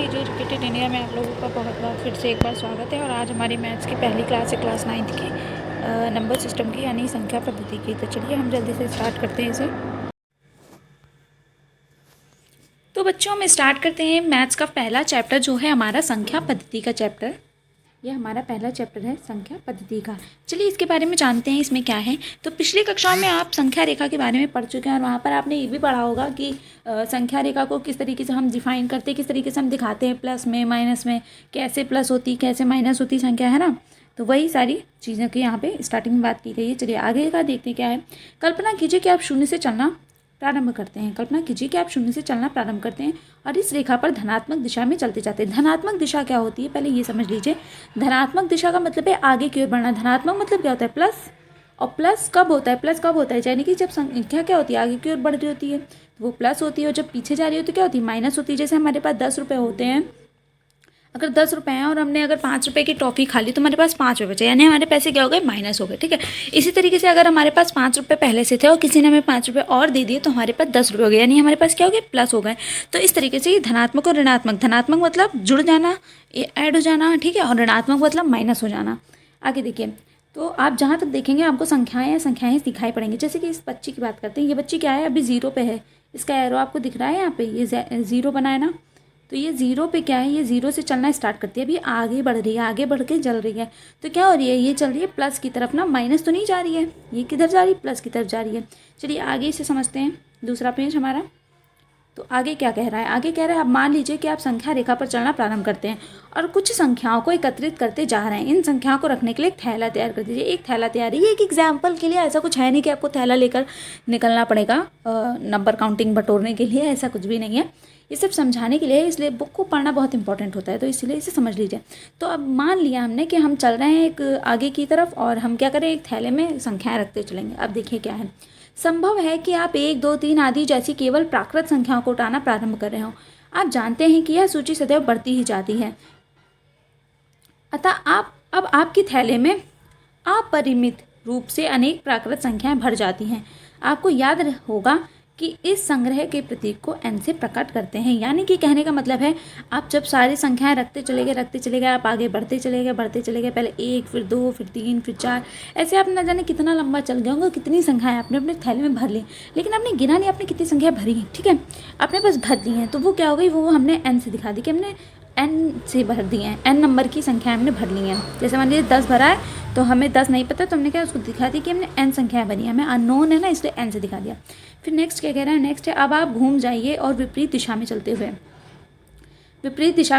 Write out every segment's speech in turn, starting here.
Easy educated India में आप लोगों का बहुत बहुत फिर से एक बार स्वागत है। और आज हमारी मैथ्स की पहली क्लास है, क्लास 9th की, नंबर सिस्टम की, यानी संख्या पद्धति की। तो चलिए हम जल्दी से स्टार्ट करते हैं इसे। तो बच्चों हम स्टार्ट करते हैं मैथ्स का पहला चैप्टर जो है हमारा संख्या पद्धति का चैप्टर। ये हमारा पहला चैप्टर है संख्या पद्धति का। चलिए इसके बारे में जानते हैं इसमें क्या है। तो पिछली कक्षाओं में आप संख्या रेखा के बारे में पढ़ चुके हैं और वहाँ पर आपने ये भी पढ़ा होगा कि संख्या रेखा को किस तरीके से हम डिफाइन करते हैं, किस तरीके से हम दिखाते हैं, प्लस में माइनस में, कैसे प्लस होती कैसे माइनस होती संख्या, है ना। तो वही सारी चीज़ों की यहाँ पे स्टार्टिंग में बात की गई है। चलिए आगे का देखते क्या है। कल्पना कीजिए कि आप शून्य से चलना प्रारंभ करते हैं। कल्पना कीजिए कि आप शून्य से चलना प्रारंभ करते हैं और इस रेखा पर धनात्मक दिशा में चलते जाते हैं। धनात्मक दिशा क्या होती है पहले ये समझ लीजिए। धनात्मक दिशा का मतलब है आगे की ओर बढ़ना। धनात्मक मतलब क्या होता है, प्लस। और प्लस कब होता है, प्लस कब होता है, यानी कि जब संख्या क्या होती है आगे की ओर बढ़ रही होती है तो वो प्लस होती है, और जब पीछे जा रही होती है क्या होती है, माइनस होती है। जैसे हमारे पास 10 रुपये होते हैं, अगर 10 रुपये हैं और हमने अगर 5 रुपये की टॉफ़ी खा ली तो हमारे पास 5 रुपये बचे, यानी हमारे पैसे क्या हो गए, माइनस हो गए। ठीक है, इसी तरीके से अगर हमारे पास 5 रुपये पहले से थे और किसी ने हमें 5 रुपये और दे दिए तो हमारे पास 10 रुपये हो गए, यानी हमारे पास क्या हो गए, प्लस हो गए। तो इस तरीके से ये धनात्मक और ऋणात्मक, धनात्मक मतलब जुड़ जाना, ऐड हो जाना, ठीक है, और ऋणात्मक मतलब माइनस हो जाना। आगे देखिए, तो आप जहाँ तक देखेंगे आपको संख्याएँ दिखाई पड़ेंगी। जैसे कि इस बच्ची की बात करते हैं, ये बच्ची क्या है, अभी 0 पे है, इसका एरो आपको दिख रहा है यहाँ पे, ये 0 बना है ना। तो ये 0 पे क्या है, ये 0 से चलना स्टार्ट करती है, अभी आगे बढ़ रही है, आगे बढ़ के चल रही है। तो क्या हो रही है, ये चल रही है प्लस की तरफ ना, माइनस तो नहीं जा रही है, ये किधर जा रही है, प्लस की तरफ जा रही है। चलिए आगे इसे समझते हैं, दूसरा पेज हमारा। तो आगे क्या कह रहा है, आगे कह रहा है, अब मान लीजिए कि आप संख्या रेखा पर चलना प्रारंभ करते हैं और कुछ संख्याओं को एकत्रित करते जा रहे हैं। इन संख्याओं को रखने के लिए एक थैला तैयार कर दीजिए। एक थैला तैयार है, ये एक एग्जाम्पल के लिए, ऐसा कुछ है नहीं कि आपको थैला लेकर निकलना पड़ेगा नंबर काउंटिंग बटोरने के लिए, ऐसा कुछ भी नहीं है। ये सब समझाने के लिए, इसलिए बुक को पढ़ना बहुत इंपॉर्टेंट होता है, तो इसलिए इसे समझ लीजिए। तो अब मान लिया हमने कि हम चल रहे हैं एक आगे की तरफ और हम क्या करें, एक थैले में संख्याएं रखते चलेंगे। अब देखिए क्या है, संभव है कि आप 1, 2, 3 आदि जैसी केवल प्राकृत संख्याओं को उठाना प्रारंभ कर रहे हो। आप जानते हैं कि यह सूची सदैव बढ़ती ही जाती है, अतः अब आपके थैले में अपरिमित रूप से अनेक प्राकृत संख्याएं भर जाती हैं। आपको याद होगा कि इस संग्रह के प्रतीक को n से प्रकट करते हैं, यानी कि कहने का मतलब है आप जब सारी संख्याएं रखते चले गए, आप आगे बढ़ते चले गए, पहले 1, फिर 2, फिर 3, फिर 4, ऐसे आप न जाने कितना लंबा चल गए होंगे, कितनी संख्याएं आपने अपने थैले में भर ली, लेकिन आपने गिना नहीं आपने कितनी संख्या भरी है। ठीक है, आपने बस भर दी हैं, तो वो क्या हो गई, वो हमने n से दिखा दी कि हमने n से भर दिए हैं, n नंबर की संख्या हमने भर ली हैं। जैसे मान लीजिए 10 भरा है तो हमें 10 नहीं पता, तो हमने क्या उसको दिखा दी कि हमने n संख्या बनी है, हमें अननोन है ना, इसलिए n से दिखा दिया। फिर नेक्स्ट क्या कह रहा है, नेक्स्ट है, अब आप घूम जाइए और विपरीत दिशा में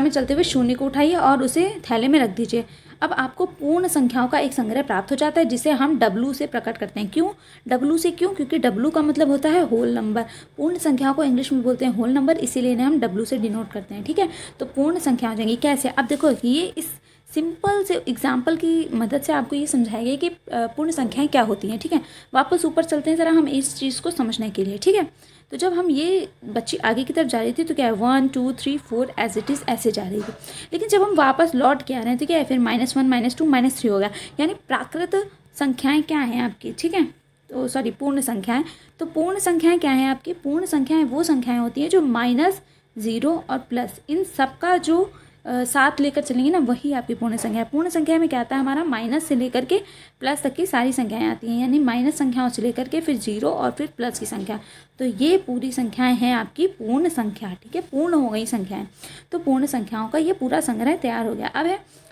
चलते हुए शून्य को उठाइए और उसे थैले में रख दीजिए। अब आपको पूर्ण संख्याओं का एक संग्रह प्राप्त हो जाता है, जिसे हम W से प्रकट करते हैं। क्यों W से, क्यों, क्योंकि W का मतलब होता है होल नंबर। पूर्ण संख्याओं को इंग्लिश में बोलते हैं होल नंबर, इसीलिए इन्हें हम W से डिनोट करते हैं। ठीक है, तो पूर्ण संख्या हो जाएंगी कैसे। अब देखो, ये इस सिंपल से एग्जाम्पल की मदद से आपको ये समझाएगा कि पूर्ण संख्याएं क्या होती हैं। ठीक है, वापस ऊपर चलते हैं ज़रा हम इस चीज़ को समझने के लिए। ठीक है, तो जब हम ये बच्ची आगे की तरफ जा रही थी तो क्या है, 1, 2, 3, 4 एज इट इज़ ऐसे जा रही थी, लेकिन जब हम वापस लौट के आ रहे हैं तो क्या है, फिर -1, -2, -3 हो गया, यानी प्राकृत संख्याएँ क्या हैं आपकी। ठीक है, तो सॉरी, पूर्ण संख्याएँ। तो पूर्ण संख्याएँ क्या हैं आपकी, पूर्ण संख्याएँ वो संख्याएँ होती हैं जो -0 और प्लस, इन सब का जो साथ लेकर चलेंगे ना, वही आपकी पूर्ण संख्या है। पूर्ण संख्या में क्या आता है हमारा, माइनस से लेकर के प्लस तक की सारी संख्याएं आती हैं, यानी माइनस संख्याओं से लेकर के फिर 0 और फिर प्लस की संख्या। तो ये पूरी संख्याएं हैं आपकी पूर्ण संख्या। ठीक है, पूर्ण हो गई संख्याएं, तो पूर्ण संख्याओं का ये पूरा संग्रह तैयार हो गया।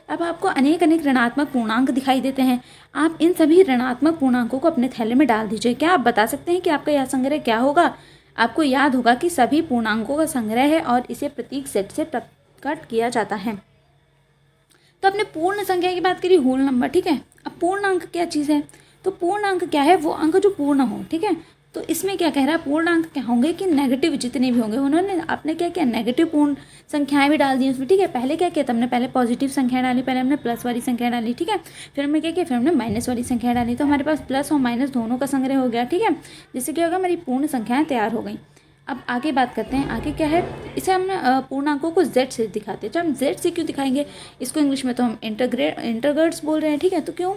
अब आपको अनेक ऋणात्मक पूर्णांक दिखाई देते हैं। आप इन सभी ऋणात्मक पूर्णांकों को अपने थैले में डाल दीजिए। क्या आप बता सकते हैं कि आपका यह संग्रह क्या होगा। आपको याद होगा कि सभी पूर्णांकों का संग्रह है और इसे प्रतीक सेट से कट किया जाता है। तो अपने पूर्ण संख्या की बात करिए, होल नंबर। ठीक है, अब पूर्णांक क्या चीज़ है, तो पूर्णांक क्या है, वो अंक जो पूर्ण हो। ठीक है, तो इसमें क्या कह रहा है, पूर्णांक क्या होंगे कि नेगेटिव जितने भी होंगे, उन्होंने आपने क्या किया, नेगेटिव पूर्ण संख्याएं भी डाल दी उसमें। ठीक है, पहले क्या किया, हमने पहले पॉजिटिव संख्या डाली, पहले हमने प्लस वाली संख्या डाली। ठीक है, फिर हमने क्या किया, फिर हमने माइनस वाली संख्या डाली, तो हमारे पास प्लस और माइनस दोनों का संग्रह हो गया। ठीक है, जिससे क्या होगा, हमारी पूर्ण संख्याएँ तैयार हो गई। अब आगे बात करते हैं, आगे क्या है, इसे हम पूर्णांकों को z से दिखाते हैं। तो हम z से क्यों दिखाएंगे, इसको इंग्लिश में तो हम इंटरगर्स बोल रहे हैं। ठीक है, तो क्यों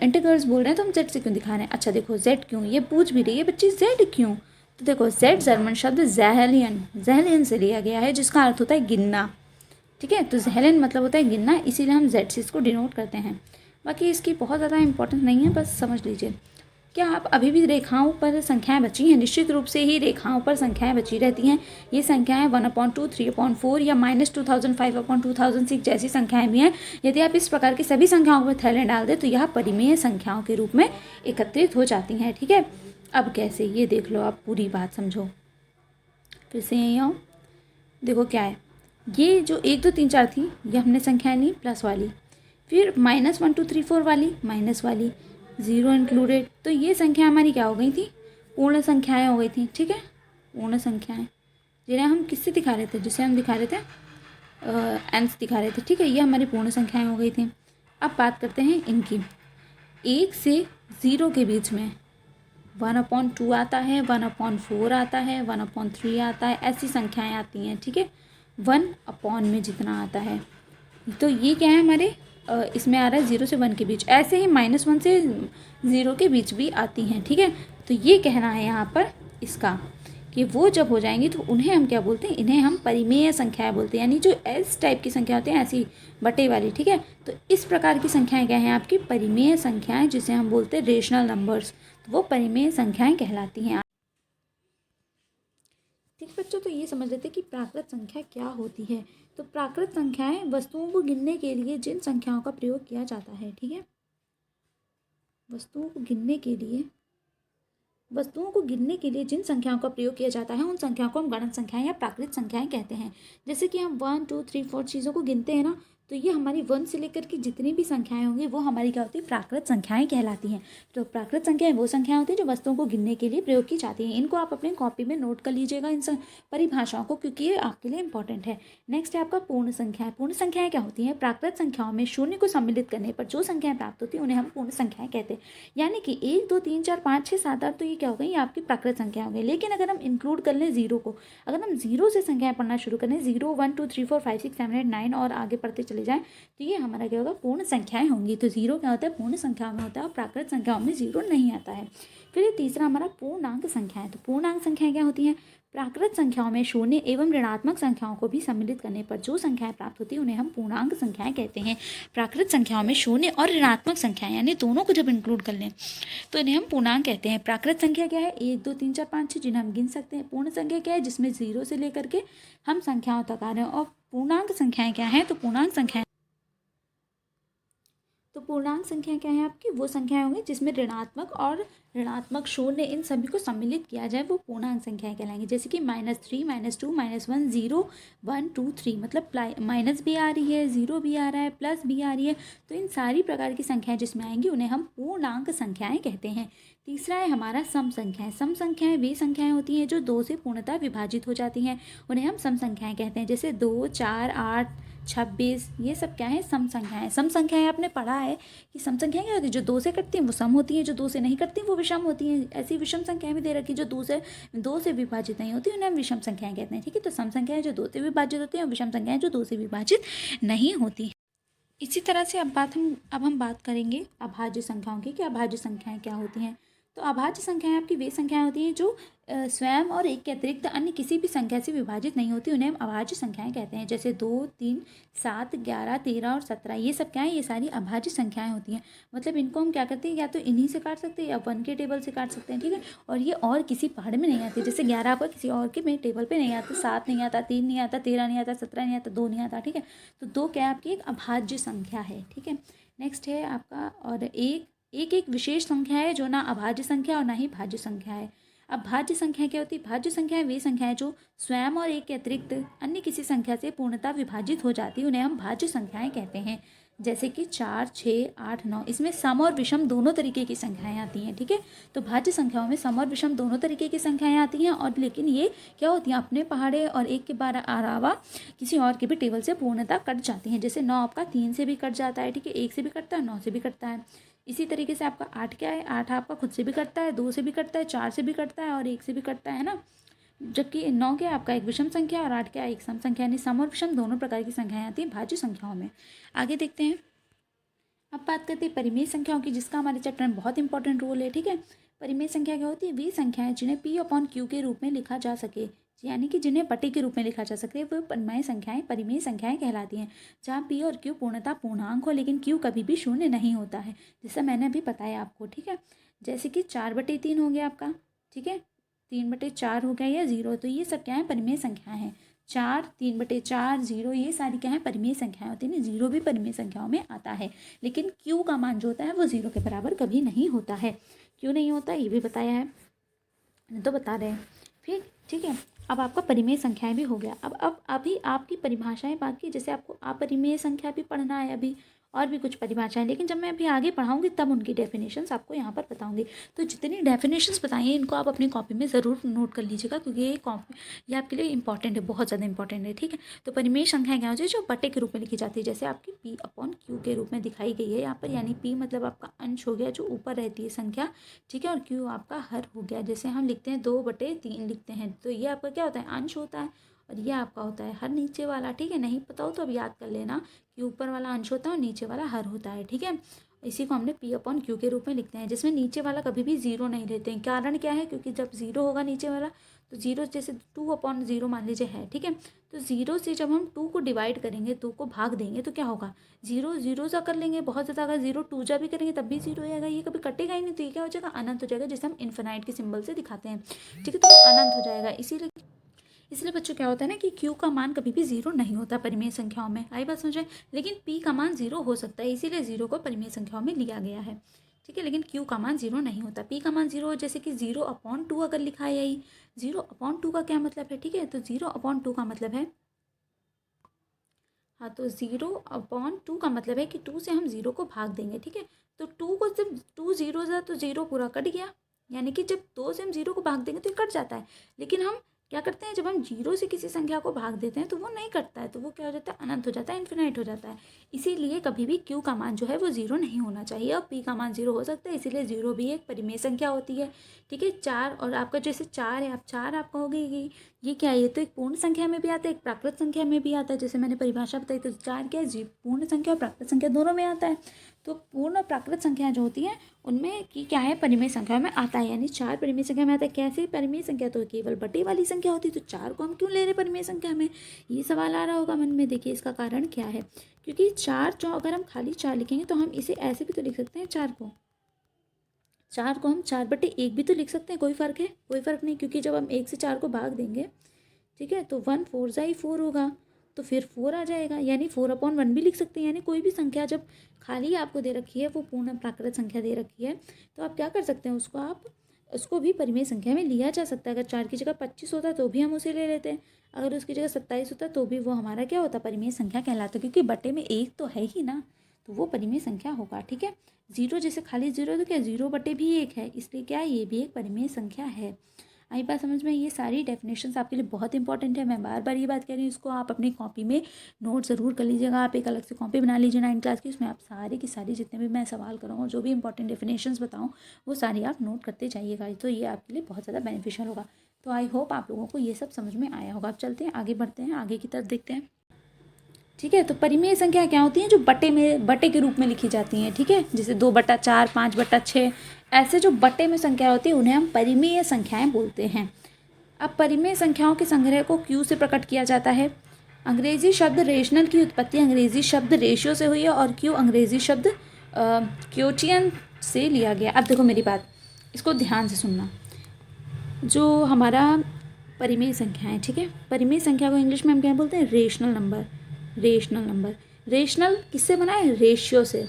इंटरगर्स बोल रहे हैं, तो हम z से क्यों दिखा रहे हैं। अच्छा देखो, z क्यों, ये पूछ भी रही है बच्ची, z क्यों, तो देखो जेड जर्मन शब्द जहलियन से लिया गया है, जिसका अर्थ होता है गिनना। ठीक है, तो जहलियन मतलब होता है गिनना, इसीलिए हम जेड से इसको डिनोट करते हैं। बाकी इसकी बहुत ज़्यादा इंपॉर्टेंस नहीं है, बस समझ लीजिए। क्या आप अभी भी रेखाओं पर संख्याएं बची हैं? निश्चित रूप से ही रेखाओं पर संख्याएं बची रहती हैं। ये संख्याएं 1/2, 3/4 या -2000, 5/2006 जैसी संख्याएं भी हैं। यदि आप इस प्रकार की सभी संख्याओं को थैले डाल दें तो यह परिमेय संख्याओं के रूप में एकत्रित हो जाती हैं। ठीक है, अब कैसे, ये देख लो, आप पूरी बात समझो। फिर से यहीं आओ, देखो क्या है, ये जो 1 2 3 4 थी, ये हमने संख्याएं ली प्लस वाली, फिर -1 2 3 4 वाली माइनस वाली, 0 इंक्लूडेड। तो ये संख्या हमारी क्या हो गई थी? पूर्ण संख्याएं हो गई थी। ठीक है, पूर्ण संख्याएं जिन्हें हम किससे दिखा रहे थे? जिसे हम दिखा रहे थे एंस दिखा रहे थे। ठीक है, ये हमारी पूर्ण संख्याएं हो गई थी। अब बात करते हैं इनकी। 1 से 0 के बीच में 1/2 आता है, 1/4 आता है, 1/3 आता है, ऐसी संख्याएं आती हैं। ठीक है, 1 में जितना आता है, तो ये क्या है हमारे इसमें आ रहा है 0 से 1 के बीच। ऐसे ही -1 से 0 के बीच भी आती हैं। ठीक है, तो ये कहना है यहाँ पर इसका कि वो जब हो जाएंगी तो उन्हें हम क्या बोलते हैं? इन्हें हम परिमेय संख्याएं बोलते हैं, यानी जो एस टाइप की संख्या होती हैं, ऐसी बटे वाली। ठीक है, तो इस प्रकार की संख्याएं क्या हैं? आपकी परिमेय संख्याएं, जिसे हम बोलते हैं रेशनल नंबर्स। तो वो परिमेय संख्याएं कहलाती हैं। ठीक बच्चों, तो ये समझ लेते हैं कि प्राकृत संख्या क्या होती है। तो प्राकृत संख्याएं वस्तुओं को गिनने के लिए जिन संख्याओं का प्रयोग किया जाता है। ठीक है, वस्तुओं को गिनने के लिए जिन संख्याओं का प्रयोग किया जाता है, उन संख्याओं को हम गणन संख्याएं या प्राकृत संख्याएं कहते हैं। जैसे कि हम 1 2 3 4 चीज़ों को गिनते हैं ना, तो ये हमारी 1 से लेकर के जितनी भी संख्याएं होंगी वो हमारी क्या होती है? प्राकृत संख्याएं कहलाती हैं। तो प्राकृत संख्याएं वो संख्याएं होती हैं जो वस्तुओं को गिनने के लिए प्रयोग की जाती हैं। इनको आप अपने कॉपी में नोट कर लीजिएगा, इन परिभाषाओं को, क्योंकि ये आपके लिए इंपॉर्टेंट है। नेक्स्ट है आपका पूर्ण संख्याएं। पूर्ण संख्याएं क्या होती हैं? प्राकृत संख्याओं में शून्य को सम्मिलित करने पर जो संख्याएं प्राप्त होती हैं उन्हें हम पूर्ण संख्याएं कहते हैं। यानी कि 1 2 3 4 5 6 7 8, तो ये क्या हो गई? आपकी प्राकृत संख्या हो गई। लेकिन अगर हम इंक्लूड कर लें 0 को, अगर हम 0 से संख्याएं पढ़ना शुरू करें, 0 1 2 3 4 5 6 7 8 9 और आगे पढ़ते चले जाएं, तो ये हमारा क्या होगा? पूर्ण संख्याएं होंगी। तो 0 क्या होता है? पूर्ण संख्याओं में होता है, और प्राकृत संख्याओं में 0 नहीं आता है। फिर ये तीसरा हमारा पूर्णांक संख्याएं। तो पूर्णांक संख्याएं क्या होती हैं? प्राकृत संख्याओं में शून्य एवं ऋणात्मक संख्याओं को भी सम्मिलित करने पर जो संख्याएं प्राप्त होती हैं उन्हें हम पूर्णांक संख्याएं कहते हैं। प्राकृत संख्याओं में शून्य और ऋणात्मक संख्याएं, यानी दोनों को जब इंक्लूड कर लें तो इन्हें हम पूर्णांक कहते हैं। प्राकृत संख्या क्या है? 1 2 3 4 5 6, जिन्हें हम गिन सकते हैं। पूर्ण संख्या क्या है? जिसमें 0 से लेकर के हम संख्याओं तक आ रहे हैं। और पूर्णांक संख्याएं क्या है? तो पूर्णांक संख्याएं क्या है आपकी? वो संख्याएं होंगी जिसमें ऋणात्मक और ऋणात्मक शून्य, इन सभी को सम्मिलित किया जाए, वो पूर्णांक संख्याएं कहलाएंगी। जैसे कि -3 -2 -1 0 1 2 3, मतलब माइनस भी आ रही है, 0 भी आ रहा है, प्लस भी आ रही है। तो इन सारी प्रकार की संख्याएं जिसमें आएंगी उन्हें हम पूर्णांक संख्याएं कहते हैं। तीसरा है हमारा सम संख्याएं। सम संख्याएं वे संख्याएं होती हैं जो 2 से पूर्णतः विभाजित हो जाती हैं, उन्हें हम सम संख्याएं कहते हैं। जैसे 2 4 8 26, ये सब क्या है? सम संख्याएं। सम संख्याएं आपने पढ़ा है कि सम संख्याएं क्या होती है? जो 2 से कटती हैं वो सम होती हैं, जो 2 से नहीं कटती वो विषम होती हैं। ऐसी विषम संख्याएं भी दे रखी जो 2 से विभाजित नहीं होती, उन्हें हम विषम संख्याएं कहते हैं। ठीक है, तो सम संख्याएं जो 2 से विभाजित होती हैं और विषम संख्याएं जो 2 से विभाजित नहीं होती। इसी तरह से अब हम बात करेंगे अभाज्य संख्याओं की कि अभाज्य संख्याएं क्या होती हैं। तो अभाज्य संख्याएं आपकी वे संख्याएं होती हैं जो स्वयं और एक के अतिरिक्त अन्य किसी भी संख्या से विभाजित नहीं होती, उन्हें हम अभाज्य संख्याएं कहते हैं। जैसे 2 3 7 11 13 और 17, ये सब क्या है? ये सारी अभाज्य संख्याएं होती हैं। मतलब इनको हम क्या करते हैं? या तो इन्हीं से काट सकते हैं या 1 के टेबल से काट सकते हैं। ठीक है, और ये और किसी पहाड़ में नहीं आती। जैसे 11 आपका किसी और के में टेबल पर नहीं आता, 7 नहीं आता, 3 नहीं आता, 13 नहीं आता, 17 नहीं आता, 2 नहीं आता। ठीक है, तो 2 क्या आपकी एक अभाज्य संख्या है। ठीक है, नेक्स्ट है आपका, और एक विशेष संख्या है जो ना अभाज्य संख्या और ना ही भाज्य संख्या है। अब भाज्य संख्या क्या होती है? भाज्य संख्या वे संख्याएं जो स्वयं और एक के अतिरिक्त अन्य किसी संख्या से पूर्णतः विभाजित हो जाती है, उन्हें हम भाज्य संख्याएं कहते हैं। जैसे कि 4 6 8 9, इसमें सम और विषम दोनों तरीके की संख्याएं आती हैं। ठीक है, तो भाज्य संख्याओं में सम और विषम दोनों तरीके की संख्याएं आती हैं, और लेकिन ये क्या होती हैं? अपने पहाड़े और एक के अलावा किसी और के भी टेबल से पूर्णतः कट जाती हैं। जैसे 9 आपका 3 से भी कट जाता है। ठीक है, 1 से भी कटता है, 9 से भी कटता है। इसी तरीके से आपका 8 क्या है? 8 आपका खुद से भी कटता है, 2 से भी कटता है, 4 से भी कटता है और 1 से भी कटता है ना। जबकि 9 क्या है आपका? एक विषम संख्या, और 8 क्या है? एक सम संख्या। यानी सम और विषम दोनों प्रकार की संख्याएं आती हैं भाज्य संख्याओं में। आगे देखते हैं, अब बात करते हैं परिमेय संख्याओं की, जिसका हमारे चैप्टर में बहुत इंपॉर्टेंट रोल है। ठीक है, परिमेय संख्या क्या होती है? वे संख्याएं जिन्हें p अपॉन क्यू के रूप में लिखा जा सके, यानी कि जिन्हें बटे के रूप में लिखा जा सके, वो परिमेय संख्याएं कहलाती हैं। जहाँ p और q पूर्णतः पूर्णांक हो लेकिन q कभी भी शून्य नहीं होता है, जैसा मैंने अभी बताया आपको, ठीक है। जैसे कि 4/3 हो गया आपका, ठीक है, 3/4 हो गया या 0, तो ये सब क्या है? परिमेय संख्याएं हैं। 4, 3/4, 0, ये सारी क्या है? परिमेय संख्याएं होती हैं। 0 भी परिमेय संख्याओं में आता है, लेकिन q का मान जो होता है वो 0 के बराबर कभी नहीं होता है। क्यों नहीं होता ये भी बताया है, तो बता रहे हैं फिर, ठीक है। अब आपका परिमेय संख्याएं भी हो गया। अब अभी आपकी परिभाषाएं बाकी, जैसे आपको अपरिमेय संख्या भी पढ़ना है अभी, और भी कुछ परिभाषाएं, लेकिन जब मैं अभी आगे पढ़ाऊंगी तब उनकी डेफिनेशंस आपको यहाँ पर बताऊंगी। तो जितनी डेफिनेशंस बताई हैं इनको आप अपनी कॉपी में ज़रूर नोट कर लीजिएगा, क्योंकि ये आपके लिए इंपॉर्टेंट है, बहुत ज़्यादा इंपॉर्टेंट है, ठीक है। तो परिमेय संख्या क्या होती है? जो बटे के रूप में लिखी जाती है, जैसे आपकी p अपॉन क्यू के रूप में दिखाई गई है यहाँ पर, यानी p मतलब आपका अंश हो गया जो ऊपर रहती है संख्या, ठीक है, और q आपका हर हो गया। जैसे हम लिखते हैं 2/3 लिखते हैं, तो ये आपका क्या होता है? अंश होता है, और ये आपका होता है हर नीचे वाला, ठीक है। नहीं पता हो तो अब याद कर लेना कि ऊपर वाला अंश होता है और नीचे वाला हर होता है, ठीक है। इसी को हमने p अपॉन क्यू के रूप में लिखते हैं, जिसमें नीचे वाला कभी भी 0 नहीं लेते हैं। कारण क्या है? क्योंकि जब 0 होगा नीचे वाला, तो 0 जैसे 2/0 मान लीजिए है, ठीक है, तो 0 से जब हम 2 को डिवाइड करेंगे, 2 को भाग देंगे, तो क्या होगा? 0 0 सा कर लेंगे बहुत ज़्यादा, अगर 0 2 जा भी करेंगे तब भी 0 हो जाएगा, ये कभी कटेगा ही नहीं, तो ये क्या हो जाएगा? अनंत हो जाएगा, जिसे हम इन्फिनाइट के सिंबल से दिखाते हैं, ठीक है, तो अनंत हो जाएगा। इसलिए बच्चों क्या होता है ना कि q का मान कभी भी 0 नहीं होता परिमेय संख्याओं में, आई बात समझे। लेकिन p का मान 0 हो सकता है, इसीलिए 0 को परिमेय संख्याओं में लिया गया है, ठीक है, लेकिन q का मान 0 नहीं होता। p का मान 0 हो, जैसे कि 0/2 अगर लिखा है, यही 0/2 का क्या मतलब है? ठीक है, तो 0/2 का मतलब है, हाँ, तो 0/2 का मतलब है कि 2 से हम 0 को भाग देंगे, ठीक है। तो 2 को जब 2 0 था तो 0 पूरा कट गया, यानी कि जब 2 से हम 0 को भाग देंगे तो ये कट जाता है। लेकिन हम क्या करते हैं? जब हम 0 से किसी संख्या को भाग देते हैं तो वो नहीं कटता है, तो वो क्या हो जाता है? अनंत हो जाता है, इन्फिनाइट हो जाता है। इसीलिए कभी भी q का मान जो है वो 0 नहीं होना चाहिए, और p का मान 0 हो सकता है, इसीलिए 0 भी एक परिमेय संख्या होती है, ठीक है। 4 और आपका जैसे 4 है, आप 4 आपका हो गई, ये क्या है? ये तो एक पूर्ण संख्या में भी आता है, एक प्राकृत संख्या में भी आता है, जैसे मैंने परिभाषा बताई, तो 4 क्या है? पूर्ण संख्या और प्राकृत संख्या दोनों में आता है। तो पूर्ण और प्राकृत संख्या जो होती है उनमें की क्या है? परिमेय संख्या में आता है, यानी 4 परिमेय संख्या में आता है। कैसे परिमेय संख्या? तो केवल बटे वाली संख्या होती है, तो 4 को हम क्यों ले रहे परिमेय संख्या में? ये सवाल आ रहा होगा मन में। देखिए इसका कारण क्या है, क्योंकि 4 जो अगर हम खाली 4 लिखेंगे तो हम इसे ऐसे भी तो लिख सकते हैं, 4 को हम 4/1 भी तो लिख सकते हैं, कोई फ़र्क है? कोई फ़र्क नहीं, क्योंकि जब हम 1 से 4 को भाग देंगे, ठीक है, तो 1 4 ज़ाई 4 होगा, तो फिर 4 आ जाएगा, यानी 4/1 भी लिख सकते हैं। यानी कोई भी संख्या जब खाली आपको दे रखी है, वो पूर्ण प्राकृत संख्या दे रखी है, तो आप क्या कर सकते हैं? उसको भी परिमेय संख्या में लिया जा सकता है। अगर 4 की जगह 25 होता तो भी हम उसे ले लेते हैं, अगर उसकी जगह 27 होता तो भी वो हमारा क्या होता? परिमेय संख्या कहलाता, क्योंकि बटे में 1 तो है ही ना, तो वो परिमेय संख्या होगा, ठीक है। 0 जैसे खाली 0 तो क्या 0/1 है, इसलिए क्या ये भी एक परिमेय संख्या है। आई बात समझ में? ये सारी डेफिनेशंस आपके लिए बहुत इंपॉर्टेंट है, मैं बार बार ये बात कह रही हूँ, इसको आप अपनी कॉपी में नोट ज़रूर कर लीजिएगा। आप एक अलग से कॉपी बना लीजिए 9th क्लास की, उसमें आप सारी की सारी जितने भी मैं सवाल करूँगा, जो भी इंपॉर्टेंट डेफिनेशंस बताऊँ, वो सारी आप नोट करते जाइएगा, तो ये आपके लिए बहुत ज़्यादा बेनिफिशियल होगा। तो आई होप आप लोगों को ये सब समझ में आया होगा। अब चलते हैं आगे, बढ़ते हैं आगे की तरफ, देखते हैं, ठीक है। तो परिमेय संख्या क्या होती हैं? जो बटे के रूप में लिखी जाती हैं, ठीक है, जैसे 2/4, 5/6, ऐसे जो बटे में संख्या होती है उन्हें हम परिमेय संख्याएं बोलते हैं। अब परिमेय संख्याओं के संग्रह को q से प्रकट किया जाता है। अंग्रेजी शब्द रेशनल की उत्पत्ति अंग्रेजी शब्द रेशियो से हुई है, और q अंग्रेजी शब्द क्योटियन से लिया गया। अब देखो मेरी बात, इसको ध्यान से सुनना। जो हमारा परिमेय संख्या है, ठीक है, परिमेय संख्या को इंग्लिश में हम क्या बोलते हैं? Rational number. रेशनल किससे बना है? रेशियो से।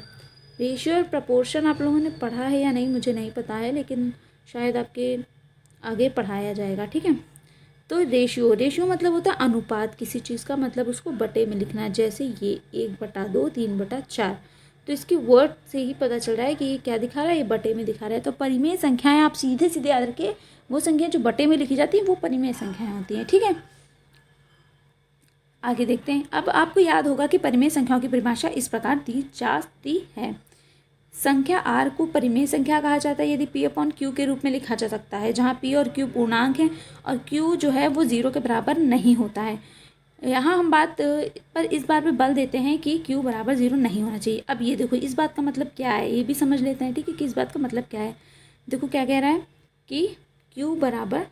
रेशियो और प्रपोर्शन आप लोगों ने पढ़ा है या नहीं मुझे नहीं पता है, लेकिन शायद आपके आगे पढ़ाया जाएगा, ठीक है। तो रेशियो मतलब होता है अनुपात, किसी चीज़ का मतलब उसको बटे में लिखना है, जैसे ये 1/2, 3/4। तो इसकी वर्ड से ही पता चल रहा है कि ये क्या दिखा रहा है? ये बटे में दिखा रहा है। तो परिमेय संख्याएं आप सीधे सीधे याद रखिए, वो संख्या जो बटे में लिखी जाती हैं वो परिमेय संख्याएं होती हैं, ठीक है। आगे देखते हैं। अब आपको याद होगा कि परिमेय संख्याओं की परिभाषा इस प्रकार दी जाती है। संख्या r को परिमेय संख्या कहा जाता है यदि p/q के रूप में लिखा जा सकता है, जहाँ p और q पूर्णांक हैं और q जो है वो 0 के बराबर नहीं होता है। यहाँ हम इस बात पे बल देते हैं कि q = 0 नहीं होना चाहिए। अब ये देखो, इस बात का मतलब क्या है ये भी समझ लेते हैं, ठीक है, कि इस बात का मतलब क्या है। देखो क्या कह रहा है कि q बराबर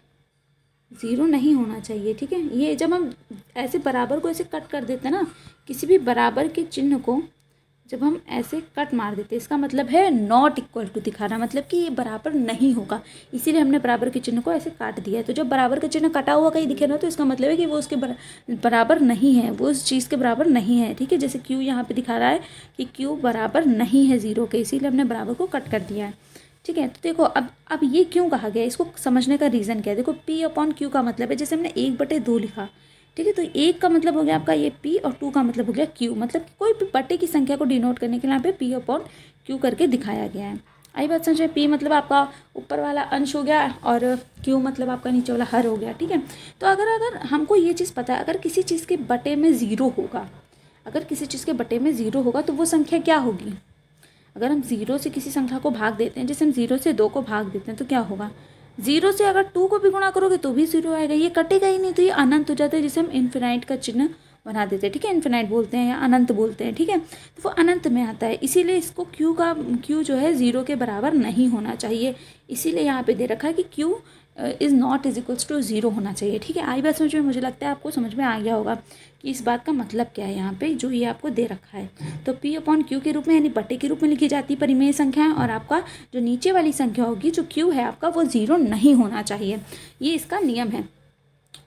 0 नहीं होना चाहिए, ठीक है। ये जब हम ऐसे बराबर को ऐसे कट कर देते हैं ना, किसी भी बराबर के चिन्ह को जब हम ऐसे कट मार देते हैं, इसका मतलब है नॉट इक्वल टू दिखाना, मतलब कि ये बराबर नहीं होगा, इसीलिए हमने बराबर के चिन्ह को ऐसे काट दिया है। तो जब बराबर का चिन्ह कटा हुआ कहीं दिखे ना, तो इसका मतलब है कि वो उसके बराबर नहीं है, वो उस चीज़ के बराबर नहीं है, ठीक है। जैसे क्यू यहाँ पे दिखा रहा है कि क्यू बराबर नहीं है 0 के, इसीलिए हमने बराबर को कट कर दिया है, ठीक है। तो देखो अब ये क्यों कहा गया, इसको समझने का रीज़न क्या है। देखो P/Q का मतलब है, जैसे हमने 1/2 लिखा, ठीक है, तो 1 का मतलब हो गया आपका ये P और 2 का मतलब हो गया Q, मतलब कि कोई भी बटे की संख्या को डिनोट करने के लिए यहाँ पे P/Q करके दिखाया गया है। आई बात समझ में। P मतलब आपका ऊपर वाला अंश हो गया और Q मतलब आपका नीचे वाला हर हो गया, ठीक है। तो अगर हमको ये चीज़ पता है, अगर किसी चीज़ के बटे में 0 होगा, अगर किसी चीज़ के बटे में 0 होगा तो वो संख्या क्या होगी। अगर हम 0 से किसी संख्या को भाग देते हैं, जैसे हम 0 से 2 को भाग देते हैं, तो क्या होगा, 0 से अगर 2 को भी गुणा करोगे तो भी 0 आएगा, ये कटेगा ही नहीं, तो ये अनंत हो जाता है, जिसे हम इन्फिनाइट का चिन्ह बना देते हैं, ठीक है। इन्फिनाइट बोलते हैं या अनंत बोलते हैं, ठीक है। तो वो अनंत में आता है, इसीलिए इसको Q जो है 0 के बराबर नहीं होना चाहिए, इसीलिए यहाँ पे दे रखा है कि Q is not is equals to 0 होना चाहिए, ठीक है। आई बात समझ में, मुझे लगता है आपको समझ में आ गया होगा कि इस बात का मतलब क्या है यहाँ पे जो ये आपको दे रखा है। तो P/Q के रूप में यानी बटे के रूप में लिखी जाती है परिमेय संख्या, और आपका जो नीचे वाली संख्या होगी जो Q है आपका, वो 0 नहीं होना चाहिए, ये इसका नियम है।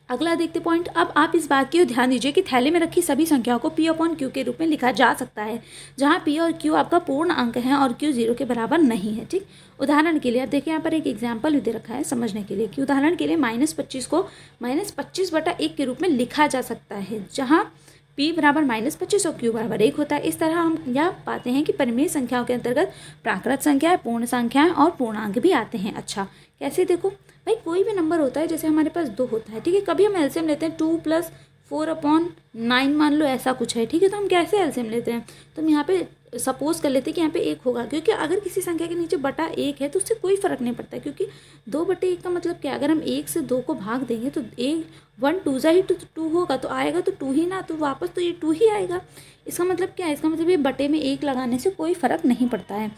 अगला देखते पॉइंट। अब आप इस बात की ध्यान दीजिए कि थैले में रखी सभी संख्याओं को P/Q के रूप में लिखा जा सकता है, जहाँ P और Q आपका पूर्ण अंक है और Q 0 के बराबर नहीं है, ठीक। उदाहरण के लिए आप देखिए यहाँ पर एक एग्जाम्पल भी दे रखा है समझने के लिए, कि उदाहरण के लिए -25 को -25/1 के रूप में लिखा जा सकता है, जहाँ P बराबर -25 और Q बराबर 1 होता है। इस तरह हम यह पाते हैं कि परिमेय संख्याओं के अंतर्गत प्राकृत संख्याएं, पूर्ण संख्याएं और पूर्णांक भी आते हैं। अच्छा, कैसे, देखो भाई, कोई भी नंबर होता है, जैसे हमारे पास 2 होता है, ठीक है, कभी हम एलसीएम लेते हैं 2 + 4/9 मान लो ऐसा कुछ है, ठीक है, तो हम कैसे एलसीएम लेते हैं, तो हम यहाँ पे सपोज कर लेते हैं कि यहाँ पे 1 होगा, क्योंकि अगर किसी संख्या के नीचे बटा 1 है तो उससे कोई फ़र्क नहीं पड़ता, क्योंकि 2/1 का मतलब क्या, अगर हम 1 से 2 को भाग देंगे तो 1 2 ही 2 होगा, तो आएगा तो 2 ही ना, तो वापस तो ये 2 ही आएगा। इसका मतलब क्या है, इसका मतलब ये बटे में 1 लगाने से कोई फ़र्क नहीं पड़ता है।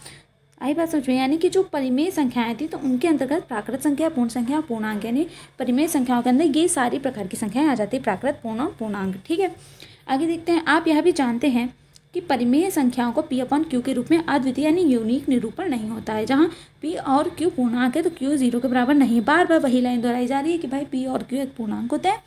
आई बात समझ में। यानी कि जो परिमेय संख्याएं थी तो उनके अंतर्गत प्राकृत संख्या, पूर्ण संख्या और पूर्णांक, यानी परिमेय संख्याओं के अंदर ये सारी प्रकार की संख्याएं आ जाती है, प्राकृत, पूर्ण और पूर्णांक, ठीक है। आगे देखते हैं। आप यह भी जानते हैं कि परिमेय संख्याओं को P/Q के रूप में अद्वितीय यानी यूनिक निरूपण नहीं होता है, जहाँ P और Q पूर्णांक है तो Q 0 के बराबर नहीं। बार बार वही लाइन दोहराई जा रही है कि भाई P और Q एक पूर्णांक होते हैं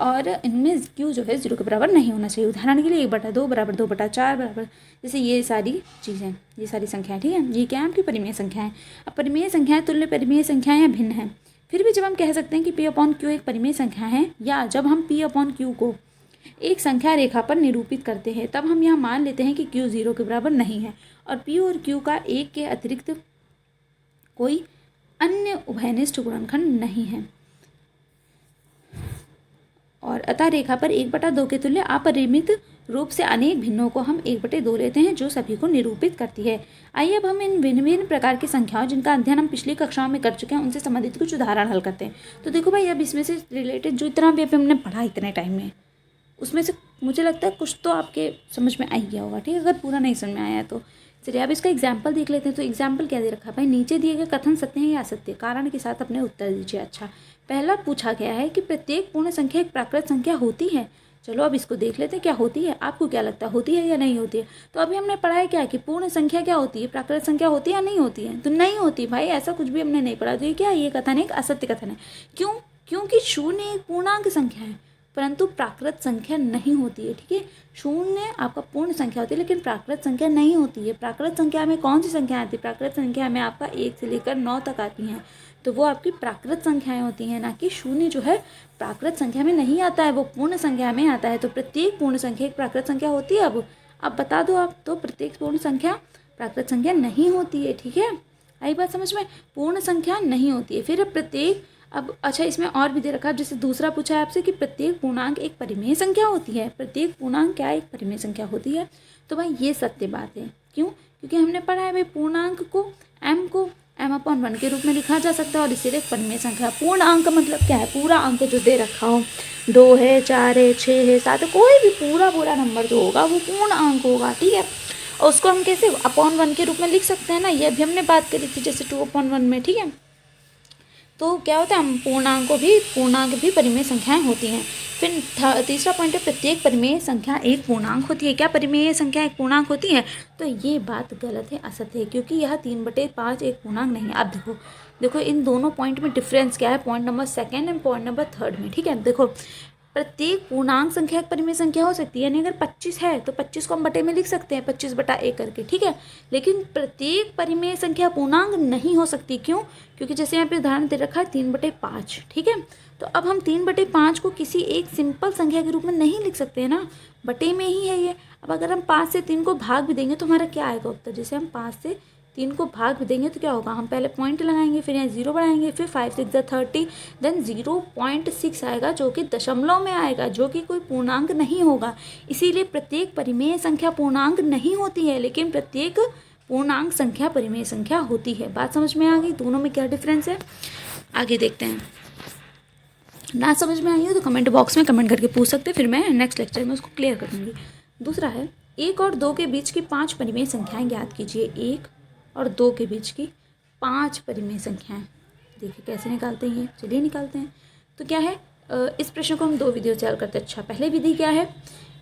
और इनमें Q जो है 0 के बराबर नहीं होना चाहिए। उदाहरण के लिए 1/2 बराबर 2/4 बराबर, जैसे ये सारी चीज़ें, ये सारी संख्याएं, ठीक है, ये क्या है आपकी परिमेय संख्याएं। अब परिमेय संख्याएं तुल्य परिमेय संख्याएं या भिन्न हैं, फिर भी जब हम कह सकते हैं कि P/Q एक परिमेय संख्या है, या जब हम P/Q को एक संख्या रेखा पर निरूपित करते हैं, तब हम यह मान लेते हैं कि Q 0 के बराबर नहीं है और P और Q का 1 के अतिरिक्त कोई अन्य उभयनिष्ठ गुणनखंड नहीं है, और अतः रेखा पर 1/2 के तुल्य अपरिमित रूप से अनेक भिन्नों को हम 1/2 लेते हैं, जो सभी को निरूपित करती है। आइए अब हम इन भिन्न भिन्न प्रकार की संख्याओं, जिनका अध्ययन हम पिछली कक्षाओं में कर चुके हैं, उनसे संबंधित कुछ उदाहरण हल करते हैं। तो देखो भाई, अब इसमें से रिलेटेड जो इतना भी हमने पढ़ा इतने टाइम में, उसमें से मुझे लगता है कुछ तो आपके समझ में आ ही गया होगा, ठीक है। अगर पूरा नहीं समझ में आया तो चलिए अब इसका एग्जाम्पल देख लेते हैं। तो एग्जाम्पल क्या दे रखा है भाई, नीचे दिए गए कथन सत्य हैं या असत्य, कारण के साथ अपने उत्तर दीजिए। अच्छा, पहला पूछा गया है कि प्रत्येक पूर्ण संख्या एक प्राकृत संख्या होती है। चलो अब इसको देख लेते हैं क्या होती है, आपको क्या लगता है होती है या नहीं होती है। तो अभी हमने पढ़ा है क्या कि पूर्ण संख्या क्या होती है, प्राकृत संख्या होती है या नहीं होती है, तो नहीं होती भाई, ऐसा कुछ भी हमने नहीं पढ़ा। तो ये क्या है, ये कथन एक असत्य कथन है। क्यों, क्योंकि 0 एक पूर्णांक संख्या है परंतु प्राकृत संख्या नहीं होती है, ठीक है। 0 आपका पूर्ण संख्या होती है लेकिन प्राकृत संख्या नहीं होती है। प्राकृत संख्या में कौन सी संख्या आती है, प्राकृत संख्या में आपका 1 से लेकर 9 तक आती हैं, तो वो आपकी प्राकृत संख्याएं होती हैं, ना कि 0 जो है प्राकृत संख्या में नहीं आता है, वो पूर्ण संख्या में आता है। तो प्रत्येक पूर्ण संख्या एक प्राकृत संख्या होती है। अब बता दो आप, तो प्रत्येक पूर्ण संख्या प्राकृत संख्या नहीं होती है, ठीक है। आई बात समझ में, पूर्ण संख्या नहीं होती है। फिर प्रत्येक, अब अच्छा इसमें और भी दे रखा है, जैसे दूसरा पूछा है आपसे कि प्रत्येक पूर्णांक एक परिमेय संख्या होती है। प्रत्येक पूर्णांक क्या एक परिमेय संख्या होती है, तो भाई ये सत्य बात है। क्यों, क्योंकि हमने पढ़ा है भाई पूर्णांक को m/1 के रूप में लिखा जा सकता है और इसीलिए एक परिमेय संख्या। पूर्णांक का मतलब क्या है, पूरा अंक जो दे रखा हो, 2 है, 4 है, 6 है, 7 है, कोई भी पूरा नंबर जो होगा वो पूर्ण अंक होगा, ठीक है। और उसको हम कैसे अपॉन 1 के रूप में लिख सकते हैं ना, ये अभी हमने बात करी थी जैसे 2/1 में, ठीक है। तो क्या होता है, हम पूर्णांक भी परिमेय संख्याएं होती हैं। फिर तीसरा पॉइंट है, प्रत्येक परिमेय संख्या एक पूर्णांक होती है। क्या परिमेय संख्या एक पूर्णांक होती है? तो ये बात गलत है, असत्य है, क्योंकि यह 3/5 एक पूर्णांक नहीं है। अब देखो इन दोनों पॉइंट में डिफरेंस क्या है, point number 2 and point number 3 में, ठीक है। देखो प्रत्येक पूर्णांक संख्या एक परिमेय संख्या हो सकती है, यानी अगर 25 है तो 25 को हम बटे में लिख सकते हैं, 25/1 करके, ठीक है। लेकिन प्रत्येक परिमेय संख्या पूर्णांक नहीं हो सकती। क्यों? क्योंकि जैसे यहाँ पे उदाहरण दे रखा है 3/5, ठीक है। तो अब हम 3/5 को किसी एक सिंपल संख्या के रूप में नहीं लिख सकते हैं ना, बटे में ही है ये। अब अगर हम 5 से 3 को भाग भी देंगे तो हमारा क्या आएगा उत्तर? जैसे हम 5 से 3 को भाग भी देंगे तो क्या होगा, हम पहले पॉइंट लगाएंगे, फिर यहाँ 0 बढ़ाएंगे, फिर 5 6 30, देन 0.6 आएगा जो कि दशमलव में आएगा, जो कि कोई पूर्णांक नहीं होगा। इसीलिए प्रत्येक परिमेय संख्या पूर्णांक नहीं होती है, लेकिन प्रत्येक पूर्णांक संख्या परिमेय संख्या होती है। बात समझ में आ गई? दोनों में क्या डिफरेंस है, आगे देखते हैं। ना समझ में आई हो तो कमेंट बॉक्स में कमेंट करके पूछ सकते हैं, फिर मैं नेक्स्ट लेक्चर में उसको क्लियर कर दूँगी। दूसरा है, 1 और 2 के बीच की 5 परिमेय संख्याएं ज्ञात कीजिए। 1 और 2 के बीच की 5 परिमेय संख्याएं, देखिए कैसे निकालते हैं, चलिए निकालते हैं। तो क्या है, इस प्रश्न को हम 2 विधियों से हल करते हैं। अच्छा, पहले विधि क्या है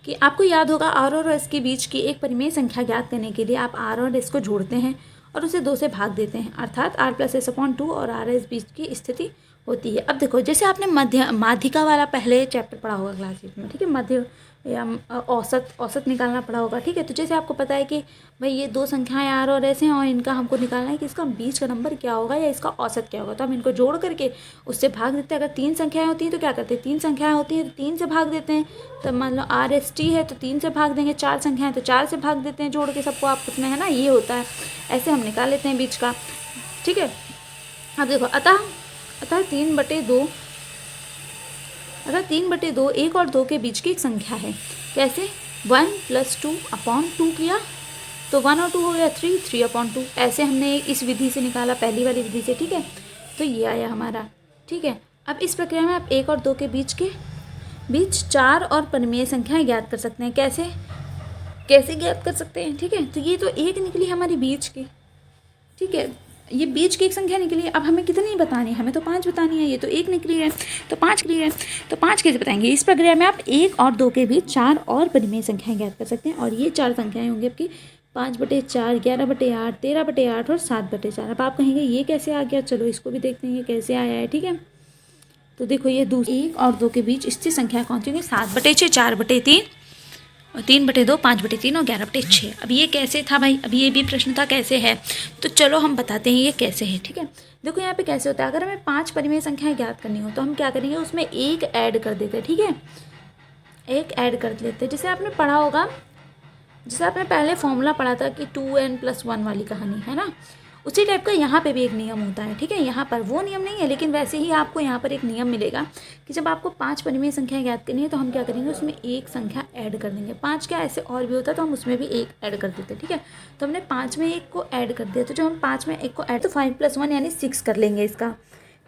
कि आपको याद होगा आर और एस के बीच की एक परिमेय संख्या ज्ञात करने के लिए आप आर और एस को जोड़ते हैं और उसे 2 से भाग देते हैं, अर्थात r+s/2 और आर एस बीच की स्थिति होती है। अब देखो, जैसे आपने माध्यिका वाला पहले चैप्टर पढ़ा होगा क्लास 8 में, ठीक है, मध्य या औसत निकालना पड़ा होगा, ठीक है। तो जैसे आपको पता है कि भाई ये 2 संख्याएं आर और एस हैं और इनका हमको निकालना है कि इसका बीच का नंबर क्या होगा या इसका औसत क्या होगा, तो हम इनको जोड़ करके उससे भाग देते हैं। अगर 3 संख्याएं होती हैं तो क्या करते हैं, 3 संख्याएं होती हैं तो 3 से भाग देते हैं। तो मान लो RST है तो 3 से भाग देंगे, 4 संख्याएं तो 4 से भाग देते हैं जोड़ के सबको आपस में, है ना, ये होता है। ऐसे हम निकाल लेते हैं बीच का, ठीक है। अब देखो, अतः 3/2, अगर 3/2 1 और 2 के बीच की एक संख्या है। कैसे? 1 + 2/2 किया तो 1 और 2 हो गया 3/2। ऐसे हमने इस विधि से निकाला, पहली वाली विधि से, ठीक है। तो ये आया हमारा, ठीक है। अब इस प्रक्रिया में आप 1 और 2 के बीच 4 और परिमेय संख्याएं ज्ञात कर सकते हैं। कैसे ज्ञात कर सकते हैं, ठीक है। तो ये तो 1 निकली हमारी बीच की, ठीक है, ये बीच की एक संख्या निकली है। अब हमें कितनी बतानी है, हमें तो 5 बतानी है। ये तो 1 निकली है तो 5 निकली है, तो 5 कैसे बताएंगे? इस प्रक्रिया में आप 1 और 2 के बीच 4 और परिमेय संख्याएं ज्ञात कर सकते हैं, और ये 4 संख्याएं होंगी आपकी 5/4, 11/8, 13/8 और 7/4। अब आप कहेंगे ये कैसे आ गया, चलो इसको भी देखते हैं ये कैसे आया है, ठीक है। तो देखो, ये 1 और 2 के बीच स्थित संख्या कौन सी होगी? 7/6, 4/3 और 3/2, 5/3 और 11/6। अब ये कैसे था भाई, अभी ये भी प्रश्न था कैसे है, तो चलो हम बताते हैं ये कैसे है, ठीक है। देखो यहाँ पे कैसे होता है, अगर हमें 5 परिमेय संख्याएं ज्ञात करनी हो तो हम क्या करेंगे, उसमें 1 ऐड कर देते हैं, ठीक है, 1 ऐड कर लेते हैं। जैसे आपने पढ़ा होगा, जैसे आपने पहले फॉर्मूला पढ़ा था कि 2n+1 वाली कहानी, है ना, उसी टाइप का यहाँ पे भी एक नियम होता है, ठीक है। यहाँ पर वो नियम नहीं है, लेकिन वैसे ही आपको यहाँ पर एक नियम मिलेगा कि जब आपको 5 परिमेय संख्या ज्ञात करनी है तो हम क्या करेंगे, उसमें 1 संख्या ऐड कर देंगे। 5 क्या ऐसे और भी होता है तो हम उसमें भी 1 ऐड कर देते हैं, ठीक है। तो हमने 5 में 1 को ऐड कर दिया, तो जब हम 5 में 1 को ऐड, तो 5+1 यानी 6 कर लेंगे इसका,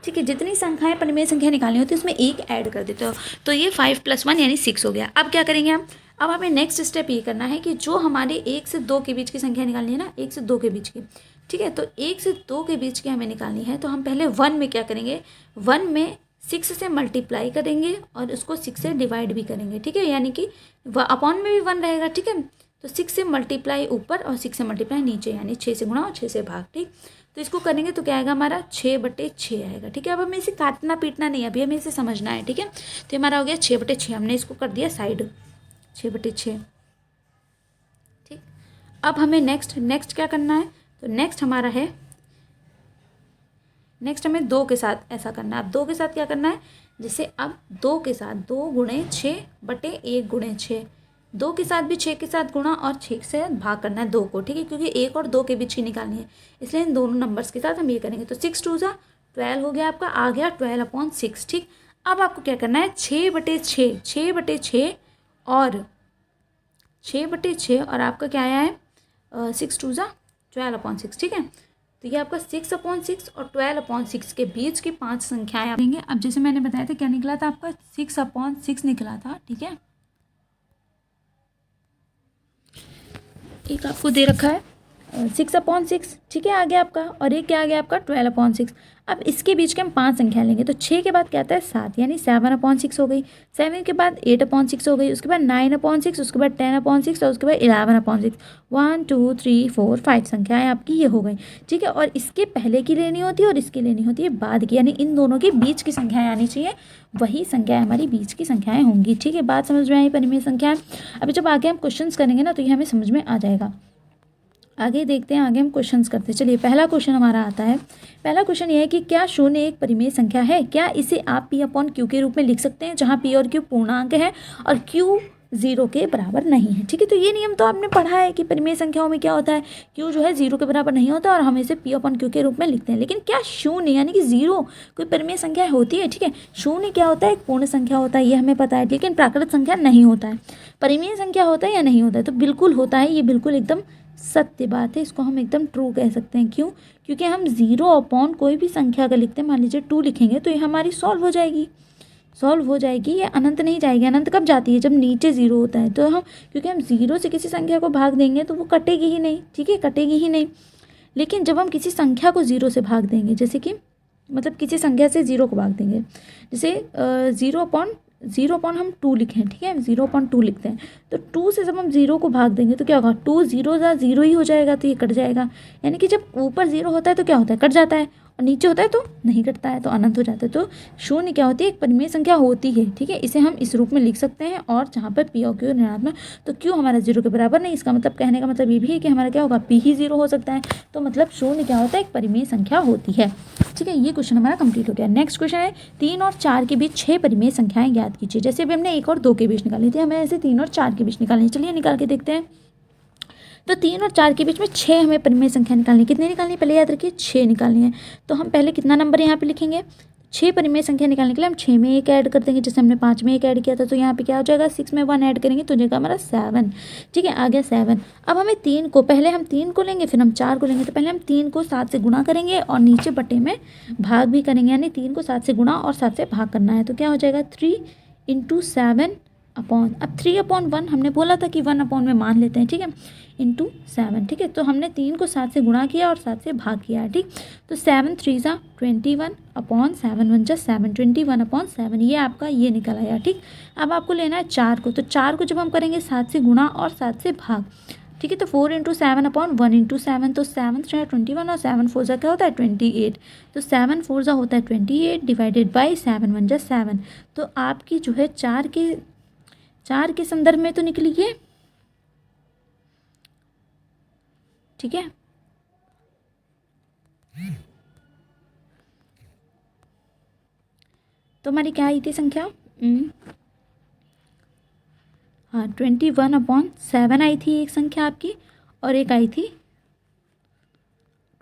ठीक है। जितनी संख्याएं परिमेय संख्या निकालनी होती है उसमें 1 ऐड कर देते हो, तो ये 5+1 यानी 6 हो गया। अब क्या करेंगे हम, अब हमें नेक्स्ट स्टेप ये करना है कि जो हमारे 1 से 2 के बीच की संख्या निकालनी है ना, 1 से 2 के बीच की, ठीक है। तो 1 से 2 के बीच की हमें निकालनी है, तो हम पहले 1 में क्या करेंगे, 1 में 6 से मल्टीप्लाई करेंगे और उसको 6 से डिवाइड भी करेंगे, ठीक है। यानी कि अपॉन में भी 1 रहेगा, ठीक है। तो 6 से मल्टीप्लाई ऊपर और 6 से मल्टीप्लाई नीचे, यानी 6 से गुणा और 6 से भाग, ठीक। तो इसको करेंगे तो क्या आएगा हमारा 6/6 आएगा, ठीक है। अब हमें इसे काटना पीटना नहीं, अभी हमें इसे समझना है, ठीक है। तो हमारा हो गया 6/6, हमने इसको कर दिया साइड, 6/6, ठीक। अब हमें नेक्स्ट क्या करना है, तो नेक्स्ट हमारा है, नेक्स्ट हमें 2 के साथ ऐसा करना है। अब 2 के साथ क्या करना है, जैसे अब 2 के साथ 2 × 6/1 × 6, 2 के साथ भी 6 के साथ गुणा और 6 से भाग करना है 2 को, ठीक है, क्योंकि 1 और 2 के बीच ही निकालनी है, इसलिए इन दोनों नंबर्स के साथ हम ये करेंगे। तो 6 2 = 12 हो गया आपका, आ गया 12/6, ठीक। अब आपको क्या करना है, 6/6 और 6/6 और आपका क्या आया है 6 2 = 12/6, ठीक है। तो ये आपका 6/6 और 12/6 के बीच की 5 संख्याएं आप लेंगे। अब जैसे मैंने बताया था क्या निकला था आपका 6/6 निकला था, ठीक है। एक आपको दे रखा है 6/6, ठीक है, आ गया आपका, और एक क्या आ गया आपका 12/6। अब इसके बीच के हम 5 संख्या लेंगे, तो 6 के बाद क्या आता है 7, यानी 7/6 हो गई। 7 के बाद 8/6 हो गई, उसके बाद 9/6, उसके बाद 10/6 और उसके बाद 11/6। 1 2 3 4 5 संख्याएं आपकी ये हो गई, ठीक है। और इसके पहले की लेनी होती है और इसकी लेनी होती है बाद की, यानी इन दोनों के बीच की संख्याएं आनी चाहिए, वही संख्याएं हमारी बीच की संख्याएं होंगी, ठीक है। बात समझ में आई परिमेय संख्याएं। अभी जब आगे हम क्वेश्चंस करेंगे ना तो ये हमें समझ में आ जाएगा। आगे देखते हैं, आगे हम क्वेश्चंस करते हैं। चलिए पहला क्वेश्चन हमारा आता है। पहला क्वेश्चन ये है कि क्या शून्य एक परिमेय संख्या है? क्या इसे आप P/Q के रूप में लिख सकते हैं, जहां P और Q पूर्णांक है और Q 0 के बराबर नहीं है, ठीक है। तो ये नियम तो आपने पढ़ा है कि परिमेय संख्याओं में क्या होता है, Q जो है 0 के बराबर नहीं होता और हम इसे P/Q के रूप में लिखते हैं। लेकिन क्या शून्य यानी कि 0 कोई परिमेय संख्या होती है? ठीक है, शून्य क्या होता है, एक पूर्ण संख्या होता है, ये हमें पता है, लेकिन प्राकृत संख्या नहीं होता है। परिमेय संख्या होता है या नहीं होता है? तो बिल्कुल होता है, ये बिल्कुल एकदम सत्य बात है, इसको हम एकदम ट्रू कह सकते हैं। क्यों? क्योंकि हम 0 कोई भी संख्या अगर लिखते हैं, मान लीजिए 2 लिखेंगे तो ये हमारी सॉल्व हो जाएगी, ये अनंत नहीं जाएगी। अनंत कब जाती है? जब नीचे 0 होता है। तो हम, क्योंकि हम 0 से किसी संख्या को भाग देंगे तो वो कटेगी ही नहीं, ठीक है, कटेगी ही नहीं। लेकिन जब हम किसी संख्या को 0 से भाग देंगे, जैसे कि मतलब किसी संख्या से 0 को भाग देंगे, जैसे 0 हम 2 लिखें, ठीक है, 0/2 लिखते हैं, तो 2 से जब हम 0 को भाग देंगे तो क्या होगा, 2 0 0 ही हो जाएगा, तो ये कट जाएगा। यानी कि जब ऊपर 0 होता है तो क्या होता है, कट जाता है, और नीचे होता है तो नहीं कटता है, तो अनंत हो जाता है। तो शून्य क्या होती है, एक परिमेय संख्या होती है, ठीक है। इसे हम इस रूप में लिख सकते हैं, और जहाँ पर P और Q ऋणात्मक, तो Q हमारा 0 के बराबर नहीं, इसका मतलब कहने का मतलब ये भी है कि हमारा क्या होगा, P ही 0 हो सकता है। तो मतलब शून्य क्या होता है, एक परिमेय संख्या होती है, ठीक है। ये क्वेश्चन हमारा कंप्लीट हो गया। नेक्स्ट क्वेश्चन है 3 और 4 के बीच 6 परिमेय संख्याएं ज्ञात कीजिए। जैसे अभी हमने 1 और 2 के बीच निकाली थी, हमें ऐसे 3 और 4 के बीच निकालनी है। चलिए निकाल के देखते हैं। तो 3 और 4 के बीच में 6 हमें परिमेय संख्या निकालनी है। कितनी निकालनी है, पहले याद रखिए 6 निकालनी है। तो हम पहले कितना नंबर यहाँ पे लिखेंगे, 6 परिमेय संख्या निकालने के लिए हम 6 में 1 ऐड कर देंगे, जैसे हमने 5 में 1 ऐड किया था। तो यहाँ पे क्या हो जाएगा, 6 में 1 ऐड करेंगे तो हो जाएगा हमारा 7, ठीक है, आ गया 7। अब हमें 3 को, पहले हम 3 को लेंगे फिर हम 4 को लेंगे। तो पहले हम 3 को 7 से गुणा करेंगे और नीचे बटे में भाग भी करेंगे, यानी 3 को 7 से गुणा और 7 से भाग करना है। तो क्या हो जाएगा 3 × 7 अपॉन, अब 3/1 हमने बोला था कि 1 में मान लेते हैं, ठीक है, × 7, ठीक है। तो हमने 3 को 7 से गुणा किया और 7 से भाग किया है, ठीक। तो 7 3 × 21 अपॉन 7 1 × 7, 21/7, ये आपका ये निकल आया, ठीक। अब आपको लेना है 4 को, तो 4 को जब हम करेंगे 7 से गुणा और 7 से भाग, ठीक है, तो 4 × 7 अपॉन 1 × 7, तो 7 3 21 और 7 4 क्या होता है 28, तो 7 4 होता है 28 डिवाइडेड बाई 7 1 × 7। तो आपकी जो है 4 के संदर्भ में तो निकली है, ठीक है। तो हमारी क्या आई थी संख्या, हाँ 21/7 आई थी एक संख्या आपकी, और एक आई थी